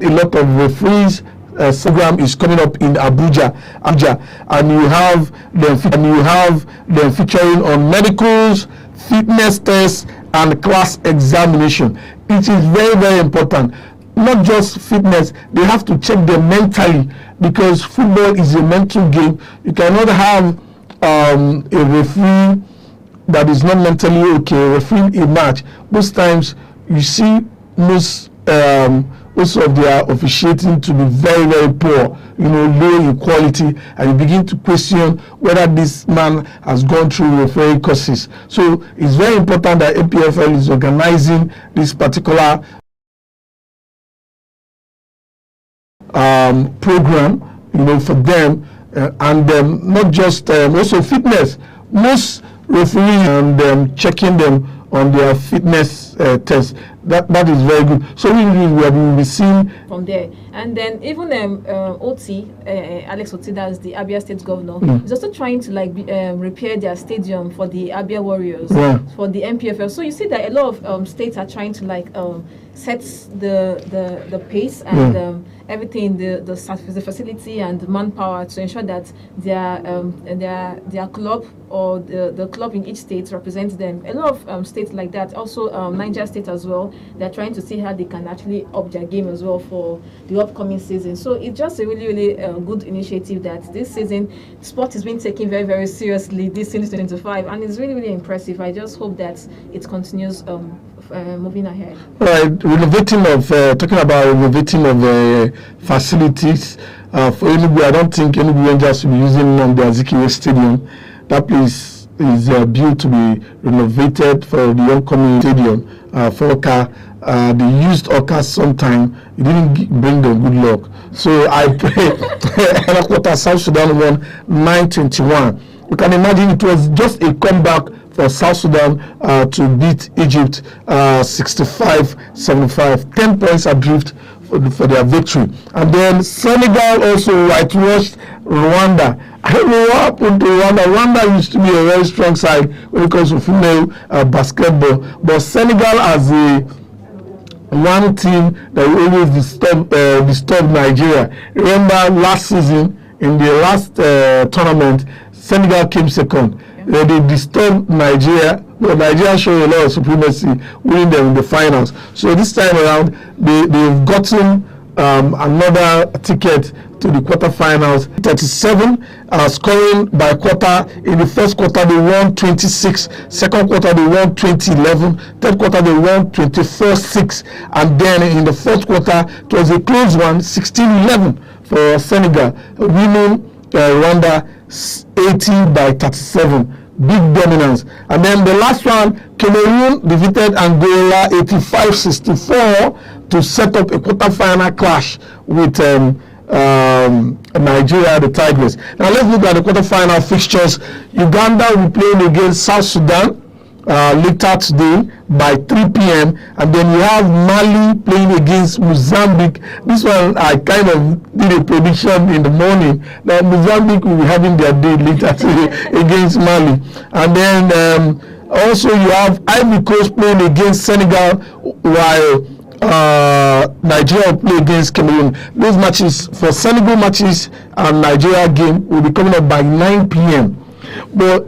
a lot of referees. Program is coming up in Abuja, and you have them featuring on medicals, fitness tests, and class examination. It is very, very important. Not just fitness, they have to check them mentally, because football is a mental game. You cannot have a referee that is not mentally okay refereeing a match. Most times you see most of their officiating to be very, very poor, low in quality, and you begin to question whether this man has gone through referee courses. So it's very important that APFL is organizing this particular program, for them, and not just also fitness. Most referees and checking them on their fitness test. That is very good. So we will be seeing from there. And then even OT, Alex Oti, that's the Abia State governor, is also trying to repair their stadium for the Abia Warriors, for the MPFL. So you see that a lot of states are trying to set the pace and everything, the facility and the manpower to ensure that their club or the club in each state represents them. A lot of states like that, also Niger State as well, they're trying to see how they can actually up their game as well for the upcoming season. So it's just a really, really good initiative that this season sport is being taken very, very seriously this season 2025, and it's really, really impressive. I just hope that it continues moving ahead. Right, talking about renovating of facilities for Enugu. I don't think Enugu Rangers will be using the Azikiwe Stadium. That place is built to be renovated for the upcoming stadium for Oka. They used Oka sometime. It didn't bring them good luck. So I pray South Sudan won 9-21. You can imagine it was just a comeback for South Sudan to beat Egypt 65-75. 10 points adrift for their victory. And then Senegal also whitewashed Rwanda. I don't know what happened to Rwanda. Rwanda used to be a very strong side when it comes to female basketball. But Senegal as one team that will always disturb Nigeria. Remember last season, in the last tournament, Senegal came second. They disturbed Nigeria, but Nigeria showed a lot of supremacy, winning them in the finals. So this time around, they've gotten another ticket to the quarterfinals. 37 scoring by quarter. In the first quarter, they won 26. Second quarter, they won 20-11. Third quarter, they won 24-6. And then in the fourth quarter, it was a close one, 16-11 for Senegal, winning Rwanda 80-37. Big dominance. And then the last one, Cameroon defeated Angola 85-64 to set up a quarterfinal clash with Nigeria, the Tigers. Now let's look at the quarterfinal fixtures. Uganda will be playing against South Sudan later today by 3 p.m. And then you have Mali playing against Mozambique. This one I kind of did a prediction in the morning that Mozambique will be having their day later today against Mali. And then also you have Ivory Coast playing against Senegal, while Nigeria will play against Cameroon. Those matches for Senegal matches and Nigeria game will be coming up by 9 p.m. But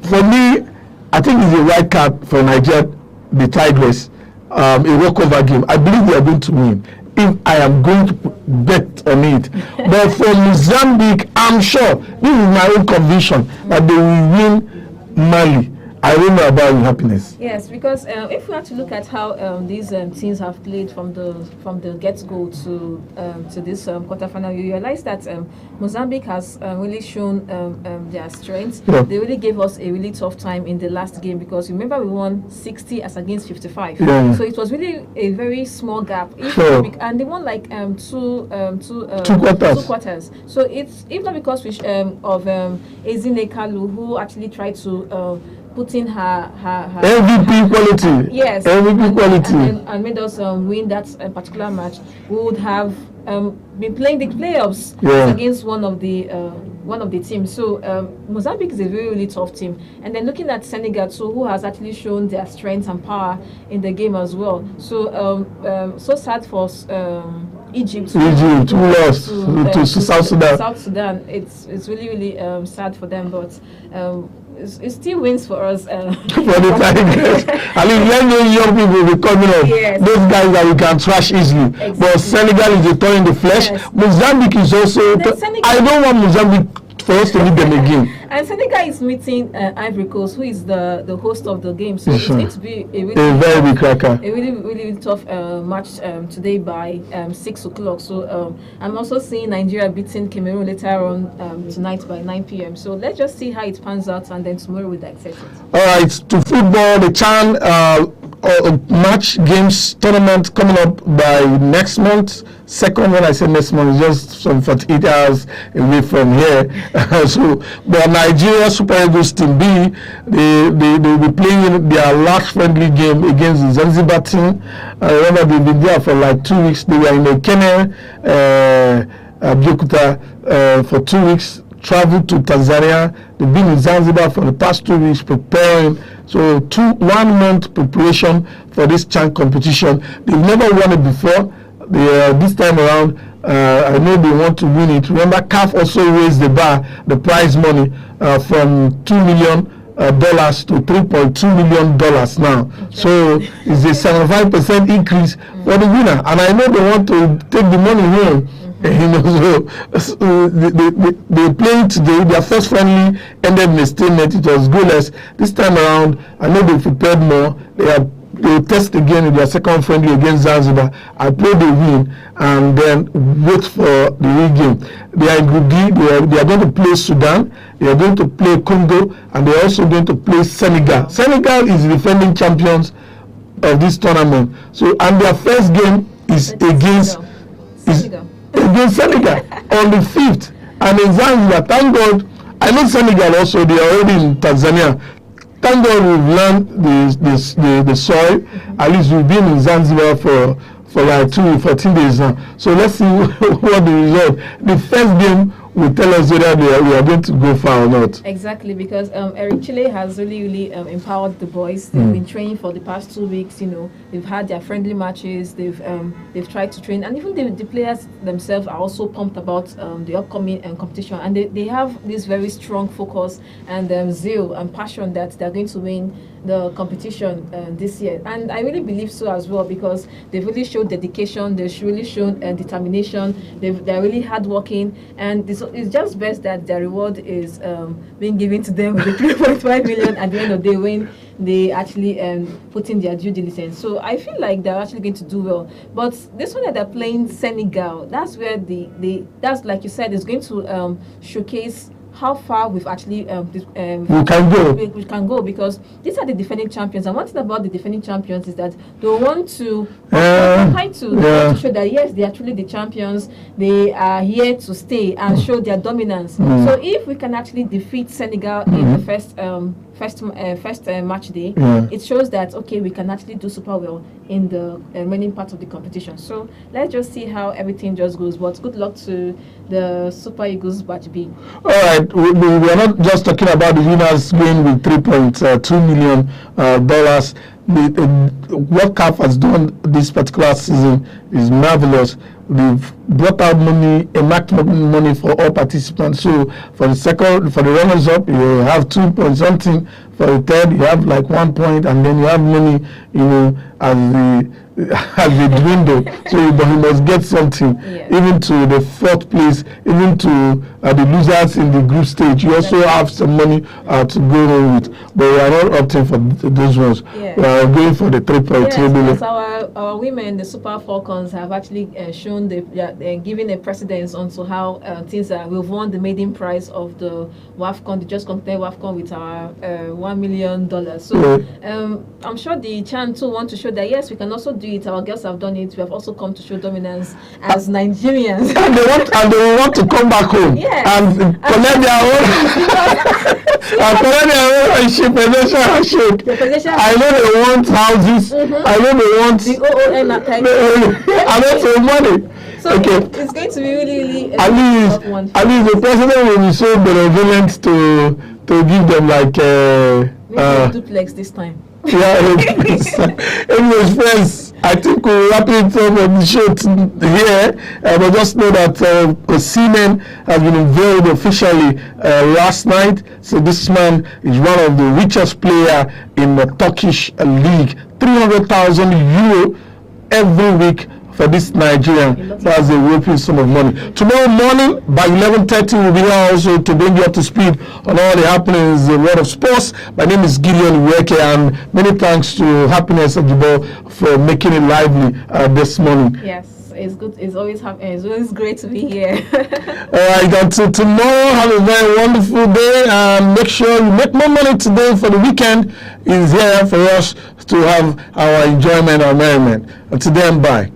for me, I think it's a right card for Nigeria, the Tigers, a walkover game. I believe they are going to win if I am going to bet on it. But for Mozambique, I'm sure, this is my own conviction, that they will win Mali. I don't know about your happiness. Yes, because if we have to look at how these teams have played from the get-go to this quarterfinal, you realize that Mozambique has really shown their strength. Yeah. They really gave us a really tough time in the last game, because remember we won 60 as against 55. Yeah. So it was really a very small gap. And they won like two quarters. So it's if not because of Ezine Kalu, who actually tried to put in her MVP quality. Yes, MVP quality, and made us win that particular match. We would have been playing the playoffs against one of the teams. So Mozambique is a very, really tough team. And then looking at Senegal too, who has actually shown their strength and power in the game as well. So so sad for Egypt who lost to South Sudan. South Sudan. It's really sad for them, but it still wins for us. For the Tigers. At least let those young people be coming up. Yes. Those guys that we can trash easily. Exactly. But Senegal is a thorn in the flesh. Yes. Mozambique is also. I don't want Mozambique for us to meet them again. And Senegal is meeting Ivory Coast, who is the host of the game. So it's going to be a very big cracker. A really tough match today by 6 o'clock. So I'm also seeing Nigeria beating Cameroon later on tonight by 9 p.m. So let's just see how it pans out, and then tomorrow we'll dissect it. All right, to football, the CHAN match games tournament coming up by next month. Second, when I say next month, is just some 48 hours away from here. So, but Nigeria Super Eagles Team B, they will be playing their last friendly game against the Zanzibar team. Remember, they've been there for like 2 weeks. They were in the Kenya, Abeokuta, for 2 weeks. Traveled to Tanzania. They've been in Zanzibar for the past 2 weeks preparing. So 1 month preparation for this CHAN competition. They've never won it before. This time around, I know they want to win it. Remember, CAF also raised the bar, the prize money from $2 million to $3.2 million now. Okay. So it's a 75% increase for the winner. And I know they want to take the money home. So they playing today. Their first friendly ended in a stalemate. It was goalless. This time around, I know they prepared more. They will test again in their second friendly against Zanzibar. I pray they win and then wait for the real game. They are in Group D. They are going to play Sudan. They are going to play Congo, and they are also going to play Senegal. Senegal is the defending champions of this tournament. So, and their first game is against Senegal on the 5th. And in Zanzibar, thank God, I know Senegal also, they are already in Tanzania. Thank God we've learned the soil. At least we've been in Zanzibar for like 14 days now. So let's see what the result. The first game will tell us whether we are going to go far or not. Exactly, because Eric Chile has really empowered the boys. They've been training for the past 2 weeks. They've had their friendly matches. They've tried to train, and even the players themselves are also pumped about the upcoming competition. And they have this very strong focus and zeal and passion that they're going to win the competition this year. And I really believe so as well, because they've really shown dedication. They've really shown determination. They're really hardworking, and it's just best that their reward is being given to them with the 3.5 million at the end of the day when they actually put in their due diligence. So I feel like they're actually going to do well. But this one that they're playing Senegal, that's where that's like you said, is going to showcase how far we've actually we can go, because these are the defending champions. And one thing about the defending champions is that they want to show that yes, they are truly the champions. They are here to stay and show their dominance. So if we can actually defeat Senegal in the first match day, it shows that okay, we can actually do super well in the remaining part of the competition. So let's just see how everything just goes. But good luck to the Super Eagles batch B. All right, we are not just talking about the winners going with $3.2 million. What CAF has done this particular season is marvelous. They've brought out money, a maximum money for all participants. So for the runners up, you have 2 point something. For the third, you have like 1 point, and then you have money, as the dwindle. So but you must get something, even to the fourth place, even to the losers in the group stage. You also have some money to go on with. But we are not opting for those ones. We are going for the 3.2 million. Yes, our women, the Super Falcons, have actually shown they're giving a precedence onto how things are. We've won the maiden prize of the WAFCON, the Just Content WAFCON, with our $1 million. So I'm sure the CHAN too want to show that yes, we can also do it. Our girls have done it. We have also come to show dominance as Nigerians. And they want to come back home and collect their own ship. I know they want houses. I know they want money. So it's going to be really at least the president will be so benevolent to give them like maybe a duplex this time. Yeah, anyways, friends, I think we'll wrap it up on the show here. But just know that Osimhen has been unveiled officially last night. So this man is one of the richest player in the Turkish league. 300,000 euro every week for this Nigerian. That's a whopping sum of money. Tomorrow morning by 11:30 we'll be here also to bring you up to speed on all the happenings in the world of sports. My name is Gideon Iweke, and many thanks to Happiness Ajibo for making it lively this morning. Yes. It's good. It's always great to be here. All right, until tomorrow, have a very wonderful day, and make sure you make more money today, for the weekend is here for us to have our enjoyment, our merriment. Until then, bye.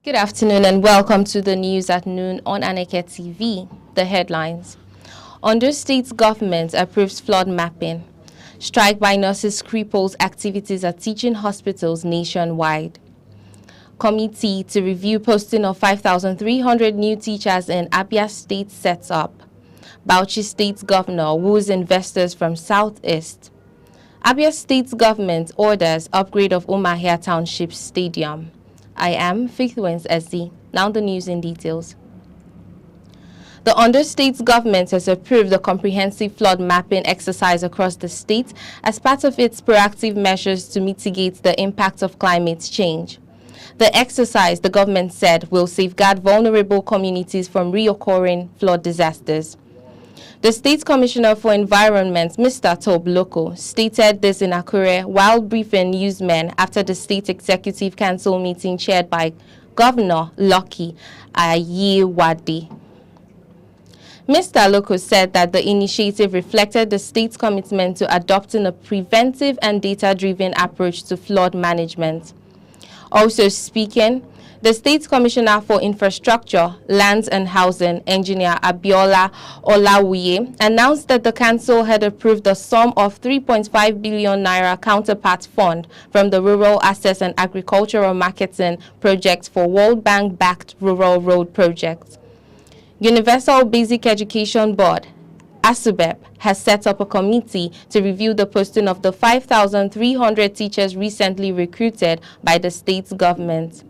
Good afternoon and welcome to the news at noon on Aneke TV. The headlines. Ondo State government approves flood mapping. Strike by nurses cripples activities at teaching hospitals nationwide. Committee to review posting of 5,300 new teachers in Abia State sets up. Bauchi State governor woos investors from Southeast. Abia State government orders upgrade of Umahia Township Stadium. I am Faith Wins SC. Now the news in details. The Ondo State government has approved the comprehensive flood mapping exercise across the state as part of its proactive measures to mitigate the impact of climate change. The exercise, the government said, will safeguard vulnerable communities from reoccurring flood disasters. The State Commissioner for Environment, Mr. Tob Loko, stated this in Akure while briefing newsmen after the State Executive Council meeting chaired by Governor Lucky Ayewade. Mr. Loko said that the initiative reflected the state's commitment to adopting a preventive and data-driven approach to flood management. Also speaking, The State Commissioner for Infrastructure, Lands and Housing, Engineer Abiola Olawuye, announced that the Council had approved the sum of 3.5 billion naira counterpart fund from the Rural Access and Agricultural Marketing Project for World Bank-backed Rural Road Projects. Universal Basic Education Board, ASUBEB, has set up a committee to review the posting of the 5,300 teachers recently recruited by the state government.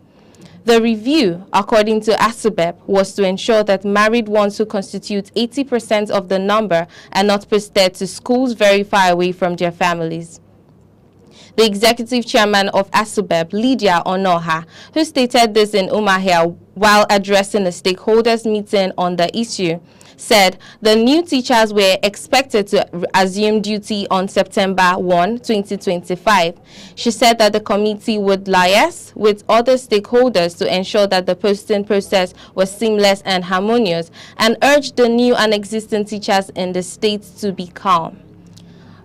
The review, according to ASUBEB, was to ensure that married ones who constitute 80% of the number are not posted to schools very far away from their families. The executive chairman of ASUBEB, Lydia Onoha, who stated this in Umahia while addressing a stakeholders meeting on the issue, said the new teachers were expected to assume duty on September 1, 2025. She said that the committee would liaise with other stakeholders to ensure that the posting process was seamless and harmonious, and urged the new and existing teachers in the state to be calm.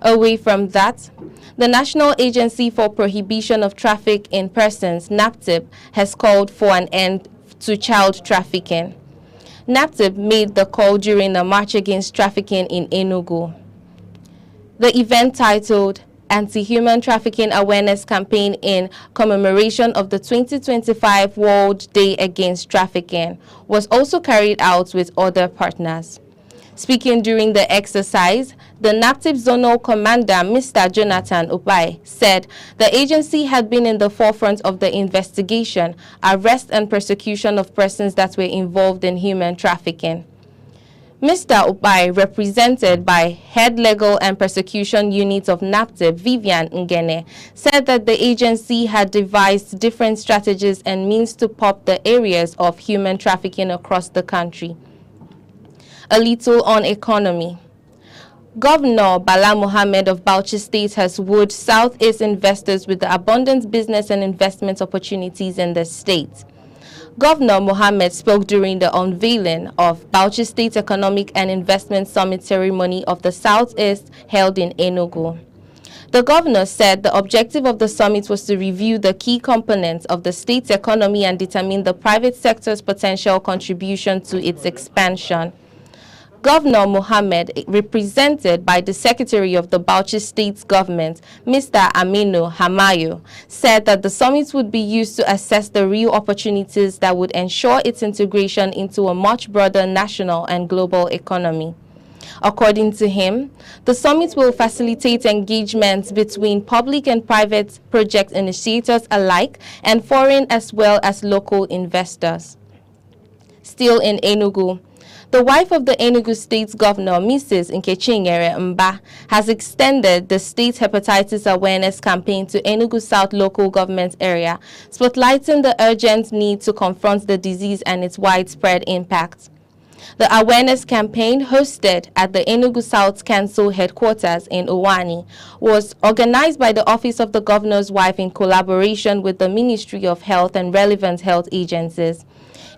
Away from that, the National Agency for Prohibition of Traffic in Persons, NAPTIP, has called for an end to child trafficking. NAPTIP made the call during a march against trafficking in Enugu. The event, titled Anti-Human Trafficking Awareness Campaign in commemoration of the 2025 World Day Against Trafficking, was also carried out with other partners. Speaking during the exercise, the NAPTIP Zonal Commander, Mr. Jonathan Upai, said the agency had been in the forefront of the investigation, arrest and prosecution of persons that were involved in human trafficking. Mr. Upai, represented by Head Legal and Prosecution Unit of NAPTIP, Vivian Ngene, said that the agency had devised different strategies and means to pop the areas of human trafficking across the country. A little on economy. Governor Bala Mohammed of Bauchi State has wooed Southeast investors with the abundant business and investment opportunities in the state. Governor Mohammed spoke during the unveiling of Bauchi State Economic and Investment Summit ceremony of the Southeast held in Enugu. The governor said the objective of the summit was to review the key components of the state's economy and determine the private sector's potential contribution to its expansion. Governor Mohammed, represented by the Secretary of the Bauchi State Government, Mr. Aminu Hamayo, said that the summit would be used to assess the real opportunities that would ensure its integration into a much broader national and global economy. According to him, the summit will facilitate engagement between public and private project initiators alike and foreign as well as local investors. Still in Enugu, the wife of the Enugu State Governor, Mrs. Nkechinyere Mba, has extended the state hepatitis awareness campaign to Enugu South local government area, spotlighting the urgent need to confront the disease and its widespread impact. The awareness campaign, hosted at the Enugu South Council headquarters in Owani, was organized by the Office of the Governor's Wife in collaboration with the Ministry of Health and relevant health agencies.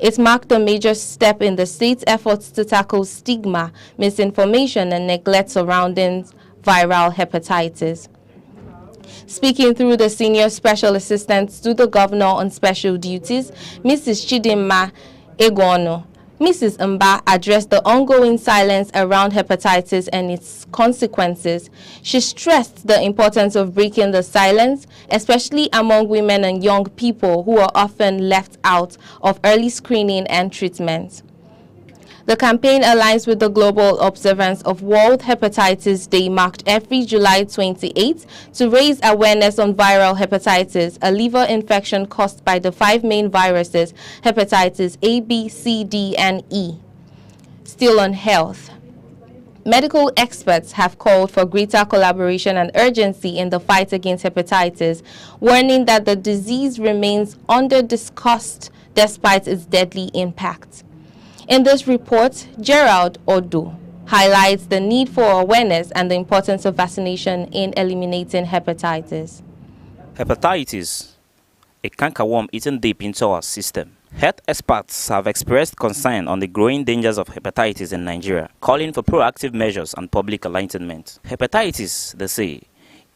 It marked a major step in the state's efforts to tackle stigma, misinformation, and neglect surrounding viral hepatitis. Speaking through the Senior Special Assistant to the Governor on Special Duties, Mrs. Chidinma Egwono, Mrs. Mba addressed the ongoing silence around hepatitis and its consequences. She stressed the importance of breaking the silence, especially among women and young people who are often left out of early screening and treatment. The campaign aligns with the global observance of World Hepatitis Day, marked every July 28 to raise awareness on viral hepatitis, a liver infection caused by the 5 main viruses, hepatitis A, B, C, D, and E. Still on health. Medical experts have called for greater collaboration and urgency in the fight against hepatitis, warning that the disease remains under-discussed despite its deadly impact. In this report, Gerald Odo highlights the need for awareness and the importance of vaccination in eliminating hepatitis. Hepatitis, a cankerworm eaten deep into our system. Health experts have expressed concern on the growing dangers of hepatitis in Nigeria, calling for proactive measures and public enlightenment. Hepatitis, they say,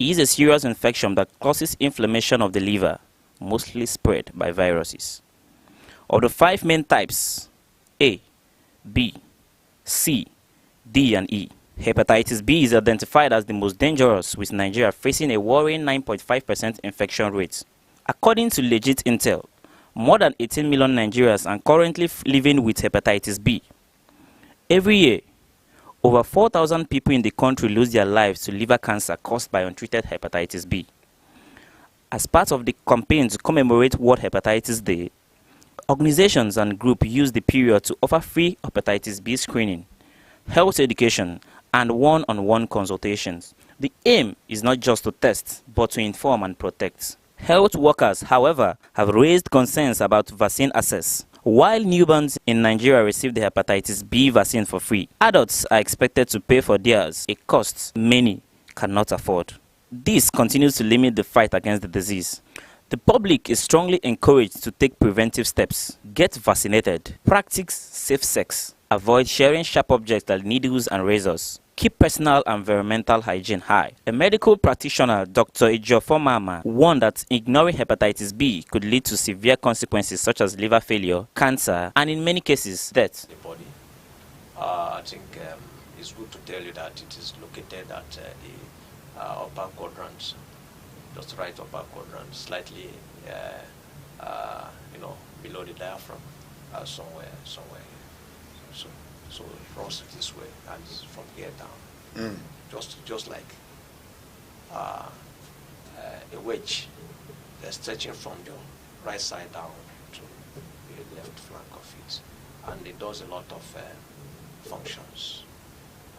is a serious infection that causes inflammation of the liver, mostly spread by viruses. Of the 5 main types, A, B, C, D, and E, hepatitis B is identified as the most dangerous, with Nigeria facing a worrying 9.5% infection rate. According to legit intel, more than 18 million Nigerians are currently living with hepatitis B. Every year, over 4,000 people in the country lose their lives to liver cancer caused by untreated hepatitis B. As part of the campaign to commemorate World Hepatitis Day, organizations and groups use the period to offer free hepatitis B screening, health education, and one-on-one consultations. The aim is not just to test, but to inform and protect. Health workers, however, have raised concerns about vaccine access. While newborns in Nigeria receive the hepatitis B vaccine for free, adults are expected to pay for theirs, a cost many cannot afford. This continues to limit the fight against the disease. The public is strongly encouraged to take preventive steps, get vaccinated, practice safe sex, avoid sharing sharp objects like needles and razors, keep personal and environmental hygiene high. A medical practitioner, Dr. Ejiofor Mama, warned that ignoring hepatitis B could lead to severe consequences such as liver failure, cancer, and in many cases, death. The body. I think it's good to tell you that it is located at the upper quadrant, just right upper quadrant, slightly, below the diaphragm, somewhere. So it runs this way, and it's from here down, just like a wedge. They're stretching from your right side down to the left flank of it, and it does a lot of functions.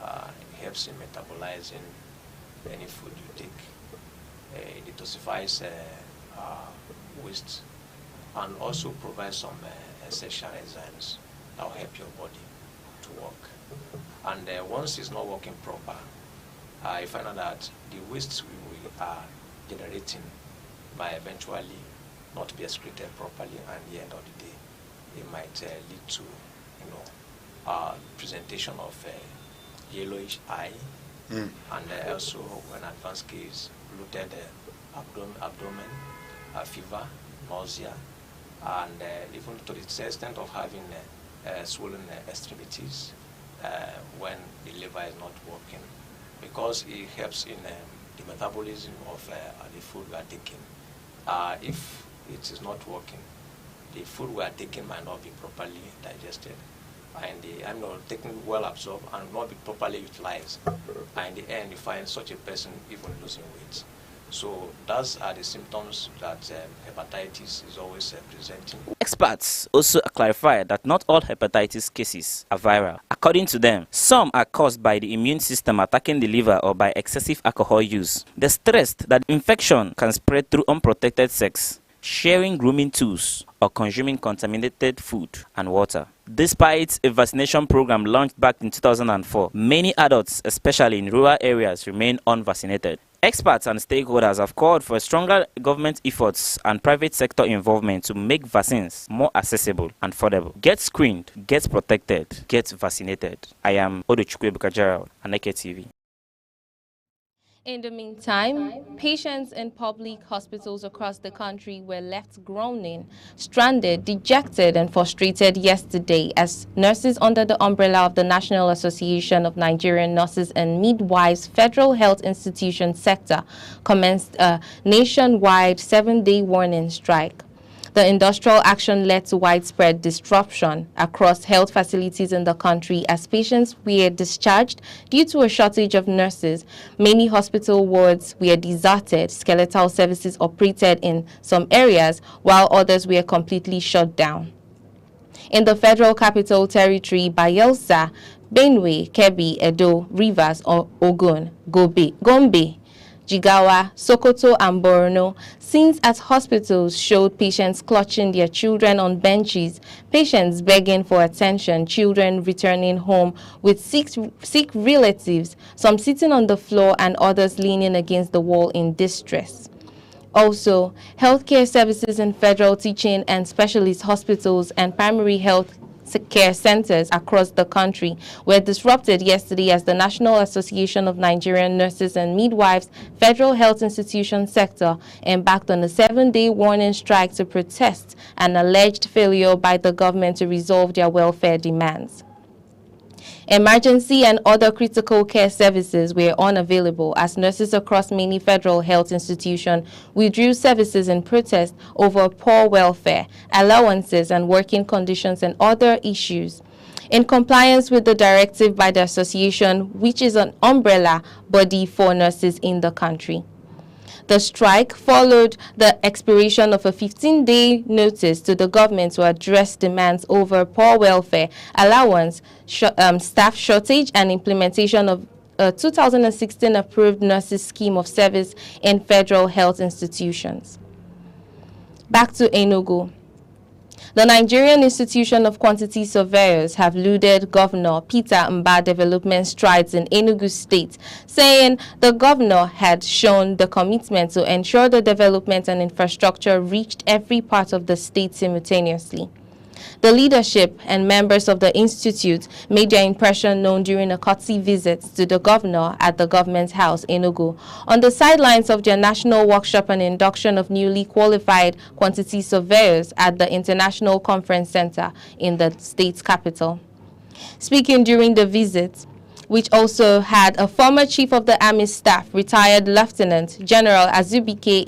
It helps in metabolizing any food you take. It detoxifies waste, and also provides some essential enzymes that will help your body to work. And once it's not working proper, you find out that the waste we are generating might eventually not be excreted properly, and at the end of the day, it might lead to, presentation of yellowish eye, and also an advanced case, bloated abdomen, fever, nausea, and even to the extent of having swollen extremities when the liver is not working, because it helps in the metabolism of the food we are taking. If it is not working, the food we are taking might not be properly digested, and the amino taken well absorbed and not be properly utilized. And in the end, you find such a person even losing weight. So those are the symptoms that hepatitis is always presenting. Experts also clarify that not all hepatitis cases are viral. According to them, some are caused by the immune system attacking the liver or by excessive alcohol use. They stressed that infection can spread through unprotected sex, sharing grooming tools, or consuming contaminated food and water. Despite a vaccination program launched back in 2004, many adults, especially in rural areas, remain unvaccinated. Experts and stakeholders have called for stronger government efforts and private sector involvement to make vaccines more accessible and affordable. Get screened, get protected, get vaccinated. I am Oduchukwu Gerald, Aneke TV. In the meantime, patients in public hospitals across the country were left groaning, stranded, dejected, and frustrated yesterday as nurses under the umbrella of the National Association of Nigerian Nurses and Midwives Federal Health Institution sector commenced a nationwide 7-day warning strike. The industrial action led to widespread disruption across health facilities in the country as patients were discharged due to a shortage of nurses. Many hospital wards were deserted, skeletal services operated in some areas, while others were completely shut down. In the Federal Capital Territory, Bayelsa, Benue, Kebbi, Edo, Rivers, Ogun, Gombe, Jigawa, Sokoto, and Borno, scenes at hospitals showed patients clutching their children on benches, patients begging for attention, children returning home with sick relatives, some sitting on the floor and others leaning against the wall in distress. Also, healthcare services in federal teaching and specialist hospitals and primary health care centers across the country were disrupted yesterday as the National Association of Nigerian Nurses and Midwives Federal Health Institution sector embarked on a 7-day warning strike to protest an alleged failure by the government to resolve their welfare demands. Emergency and other critical care services were unavailable as nurses across many federal health institutions withdrew services in protest over poor welfare, allowances and working conditions and other issues. In compliance with the directive by the association, which is an umbrella body for nurses in the country. The strike followed the expiration of a 15-day notice to the government to address demands over poor welfare, allowance, staff shortage, and implementation of a 2016 approved nurses scheme of service in federal health institutions. Back to Enugu. The Nigerian Institution of Quantity Surveyors have lauded Governor Peter Mba's development strides in Enugu State, saying the governor had shown the commitment to ensure the development and infrastructure reached every part of the state simultaneously. The leadership and members of the institute made their impression known during a courtesy visit to the governor at the government house in Enugu on the sidelines of their national workshop and induction of newly qualified quantity surveyors at the International Conference Center in the state's capital. Speaking during the visit, which also had a former chief of the army staff, retired Lieutenant General Azubike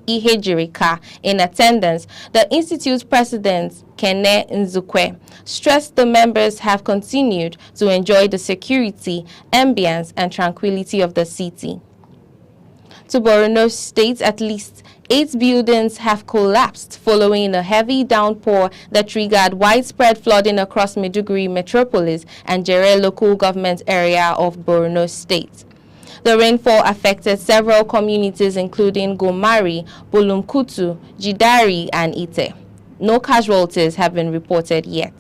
Ihejirika, in attendance, the institute's president, Kene Nzukwe, stressed the members have continued to enjoy the security, ambience, and tranquility of the city. To Borno State, at least 8 buildings have collapsed following a heavy downpour that triggered widespread flooding across Maiduguri metropolis and Jere local government area of Borno State. The rainfall affected several communities including Gomari, Bulumkutu, Jidari, and Ite. No casualties have been reported yet.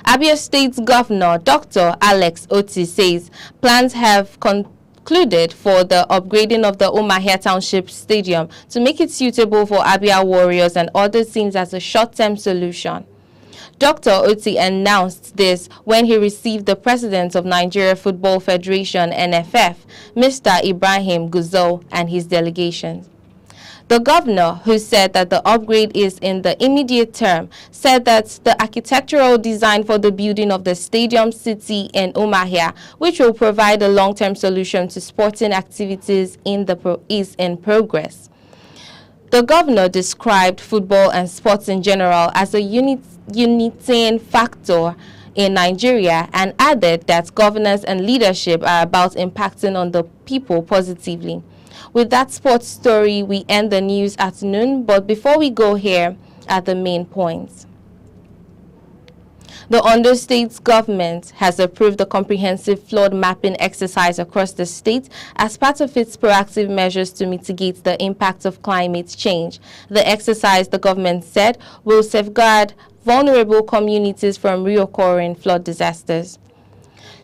Abia State's Governor Dr. Alex Oti says plans have concluded for the upgrading of the Umahia Township Stadium to make it suitable for Abia Warriors and other teams as a short-term solution. Dr. Oti announced this when he received the president of Nigeria Football Federation (NFF), Mr. Ibrahim Guzo, and his delegation. The governor, who said that the upgrade is in the immediate term, said that the architectural design for the building of the stadium city in Umahia, which will provide a long-term solution to sporting activities is in progress. The governor described football and sports in general as a uniting factor in Nigeria and added that governance and leadership are about impacting on the people positively. With that sports story, we end the news at noon, but before we go, here are the main points. The Ondo State government has approved the comprehensive flood mapping exercise across the state as part of its proactive measures to mitigate the impact of climate change. The exercise, the government said, will safeguard vulnerable communities from reoccurring flood disasters.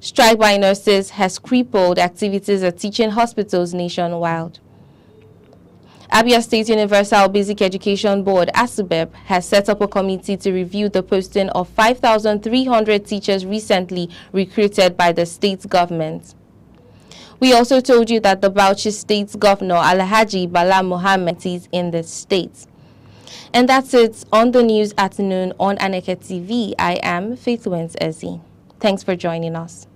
Strike by nurses has crippled activities at teaching hospitals nationwide. Abia State Universal Basic Education Board, ASUBEB, has set up a committee to review the posting of 5,300 teachers recently recruited by the state government. We also told you that the Bauchi State Governor, Alhaji Bala Mohammed, is in the state. And that's it on the news at noon on Aneke TV. I am Faith Wins Ezi. Thanks for joining us.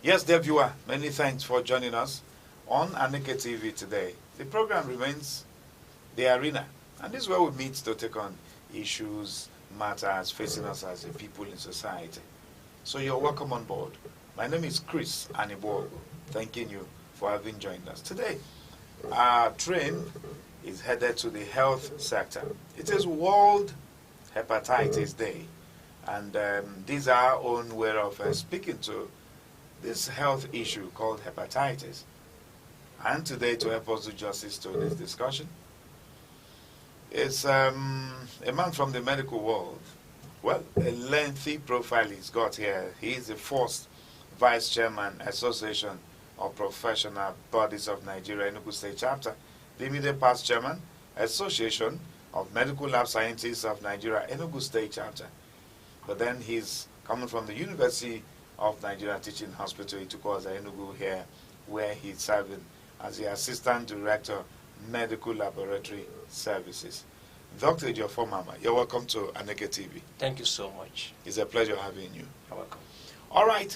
Yes, dear viewer, many thanks for joining us on Aneke TV today. The program remains the arena, and this is where we meet to take on issues, matters facing us as a people in society. So you're welcome on board. My name is Chris Anibo, thanking you for having joined us. Today, our train is headed to the health sector. It is World Hepatitis Day, and these are our own way of speaking to this health issue called hepatitis. And today, to help us do justice to this discussion, is a man from the medical world. Well, a lengthy profile he's got here. He is the first Vice Chairman, Association of Professional Bodies of Nigeria, Enugu State Chapter, the immediate past Chairman, Association of Medical Lab Scientists of Nigeria, Enugu State Chapter. But then he's coming from the University of Nigeria Teaching Hospital. He took us at Enugu here, where he's serving as the Assistant Director, Medical Laboratory Services. Dr. Ejiofor Mama, you're welcome to Aneke TV. Thank you so much. It's a pleasure having you. You're welcome. All right.